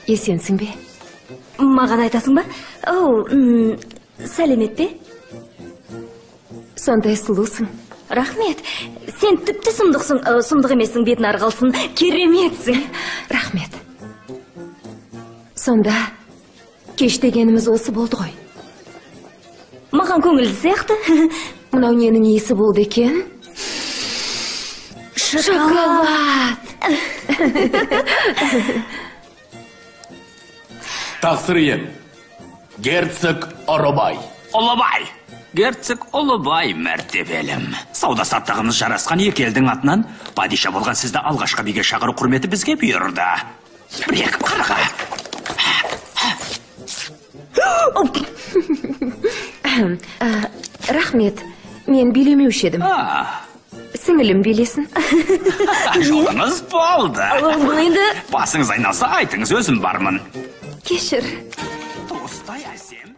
Есенсің бе? Маған айтасың ба? Сәлемет пе? Сондай сұлусың. Рахмет. Сен тіпті сұмдықсың, сұмдық емессің, бетін арғалсың, кереметсің. Рахмет. Сонда кеш дегеніміз осы болды ғой. Маған көңілді сияқты. Мынау ненің иісі болды екен? Шоколад. Тақсыр ем. Герцог Оробай. Олыбай. Герцог Олыбай мәртебелім. Сауда-саттығымыз жарасқан екі елдің атынан падиша болған сізді алғашқы биге шақыру құрметі бізге бұйырды. Бір-екі қарға. Рахмет. Мен билемеуші едім. Сіңілім билесін. Жолыңыз болды. Бұл енді... Басыңыз айналса айтыңыз, өзім бармын. Кешір. Толыстай әсем.